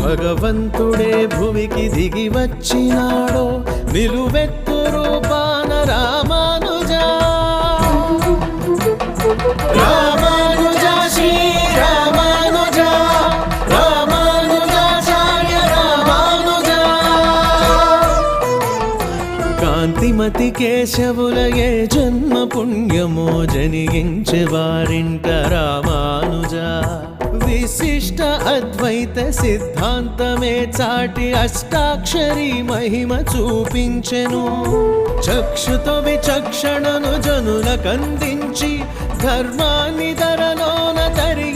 భగవంతుడే భువికి దిగి వచ్చినాడో నిలువెత్తు రూపాన రామానుజా రామానుజా శ్రీ రామానుజా రామానుజాచార్య రామానుజా కాంతిమతి కేశవులయే జన్మ పుణ్యమో జనిగించే వారింట రామానుజా విశిష్ట అద్వైత సిద్ధాంతమే చాటి అష్టాక్షరి మహిమ చూపించెను చక్షుతో విచక్షణను జనులకందించి ధర్మాన్ని ధరలోన తరి